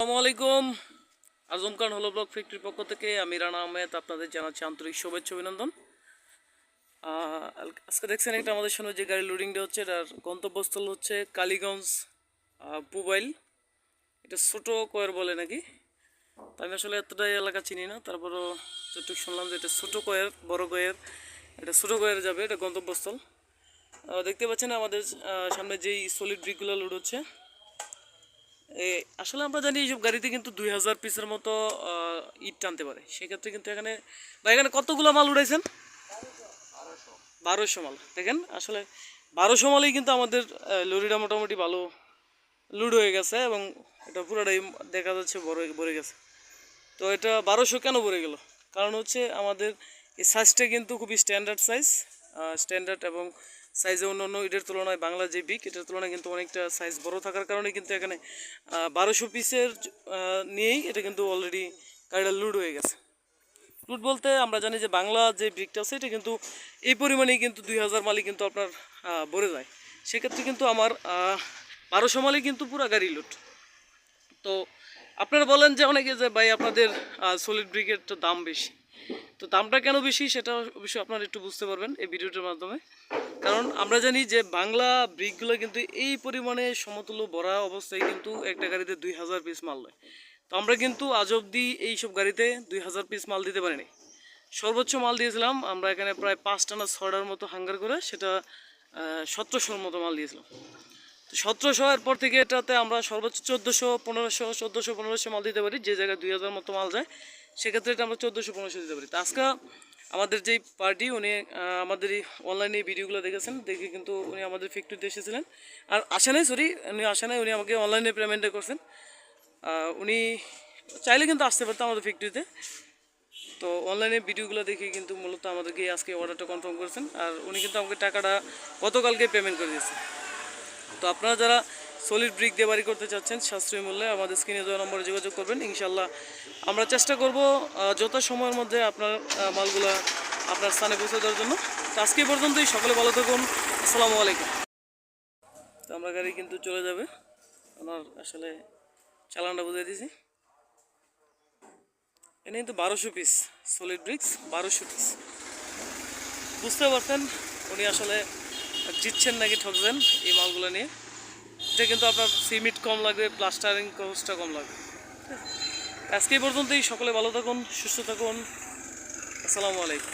আসসালামু আলাইকুম। আজম খান হলো ব্লক ফ্যাক্টরির পক্ষ থেকে আমি রানা আহমেদ আপনাদের জানাচ্ছি আন্তরিক শুভেচ্ছা অভিনন্দন। আজকে দেখছেন একটা আমাদের সামনে যে গাড়ি লোডিংটা হচ্ছে, এটার গন্তব্যস্থল হচ্ছে কালীগঞ্জ পুবাইল। এটা ছোটো কয়ের বলে নাকি, তা আমি আসলে এতটাই এলাকা চিনি না, তারপরও যতটুকু শুনলাম যে এটা ছোটো কয়ের বড় কয়ের, এটা ছোটো কয়ের যাবে, এটা গন্তব্যস্থল। দেখতে পাচ্ছেন আমাদের সামনে যেই সলিড ব্রিকগুলো লোড হচ্ছে, আসলে আমরা জানি এইসব গাড়িতে কিন্তু 2000 পিসের মতো ইট টানতে পারে। সেক্ষেত্রে কিন্তু এখানে বা এখানে কতগুলো মাল উঠাইছেন? 1200 মাল। দেখেন আসলে 1200 মালেই কিন্তু আমাদের লরিটা মোটামুটি ভালো লোড হয়ে গেছে এবং এটা পুরোটাই দেখা যাচ্ছে ভরে গেছে। তো এটা 1200 কেন ভরে গেল? কারণ হচ্ছে আমাদের এই সাইজটা কিন্তু খুবই স্ট্যান্ডার্ড সাইজ, স্ট্যান্ডার্ড এবং সাইজে অন্য এটার তুলনায় বাংলা যে বিক এটার তুলনায় কিন্তু অনেকটা সাইজ বড় থাকার কারণে কিন্তু এখানে 1200 পিসের নিয়েই এটা কিন্তু অলরেডি গাড়িটা লোড হয়ে গেছে। লোড বলতে আমরা জানি যে বাংলা যে ব্রিকটা আছে এটা কিন্তু এই পরিমাণেই কিন্তু 2000 মালই কিন্তু আপনার ভরে যায়। সেক্ষেত্রে কিন্তু আমার 1200 মালই কিন্তু পুরো গাড়ি লোড। তো আপনারা বলেন যে অনেকে যে ভাই আপনাদের সলিড ব্রিকের তো দাম বেশি, তো দামটা কেন বেশি সেটা অবশ্যই আপনারা একটু বুঝতে পারবেন এই ভিডিওটার মাধ্যমে। কারণ আমরা জানি যে বাংলা ব্রিকগুলো কিন্তু এই পরিমাণে সমতুল্য ভরা অবস্থায় কিন্তু একটা গাড়িতে 2000 পিস মাল দেয়। তো আমরা কিন্তু আজ অবধি এইসব গাড়িতে 2000 পিস মাল দিতে পারিনি। সর্বোচ্চ মাল দিয়েছিলাম আমরা এখানে প্রায় 5টা না 6টার মতো হাঙ্গার করে, সেটা 1700-র মতো মাল দিয়েছিলাম। তো 1700 এর পর থেকে এটাতে আমরা সর্বোচ্চ 1400 মাল দিতে পারি। যে জায়গায় 2000 মতো মাল যায় সেক্ষেত্রে এটা আমরা 1400-1500 দিতে পারি। তো আজকে আমাদের যেই পার্টি উনি আমাদের এই অনলাইনে ভিডিওগুলো দেখেছেন, দেখে কিন্তু উনি আমাদের ফ্যাক্টরিতে এসেছিলেন। আর আসে নাই, উনি আসে নাই, উনি আমাকে অনলাইনে পেমেন্টটা করছেন। উনি চাইলে কিন্তু আসতে পারতো আমাদের ফ্যাক্টরিতে। তো অনলাইনে ভিডিওগুলো দেখে কিন্তু মূলত আমাদেরকে আজকে অর্ডারটা কনফার্ম করেছেন। আর উনি কিন্তু আমাকে টাকাটা গতকালকে পেমেন্ট করে দিয়েছেন। তো আপনারা যারা সলিড ব্রিক দিয়ে বাড়ি করতে চাচ্ছেন সাশ্রয়ী মূল্যে আমাদের স্ক্রিনে দেওয়া নম্বরে যোগাযোগ করবেন। ইনশাল্লাহ আমরা চেষ্টা করব যত সময়ের মধ্যে আপনার মালগুলো আপনার স্থানে পৌঁছে দেওয়ার জন্য। তো আজকে পর্যন্তই, সকলে ভালো থাকুন। আসসালামু আলাইকুম। তো আমরা গাড়ি কিন্তু চলে যাবে, ওনার আসলে চালানটা বুঝিয়ে দিয়েছি। এনে কিন্তু 1200 পিস সলিড ব্রিক্স, 1200 পিস। বুঝতে পারছেন উনি আসলে জিতছেন নাকি ঠকছেন এই মালগুলো নিয়ে। এটা কিন্তু আপনার সিমেন্ট কম লাগবে, প্লাস্টারিং কস্টটা কম লাগবে। আজকে এই পর্যন্তই, সকলে ভালো থাকুন, সুস্থ থাকুন। আসসালামু আলাইকুম।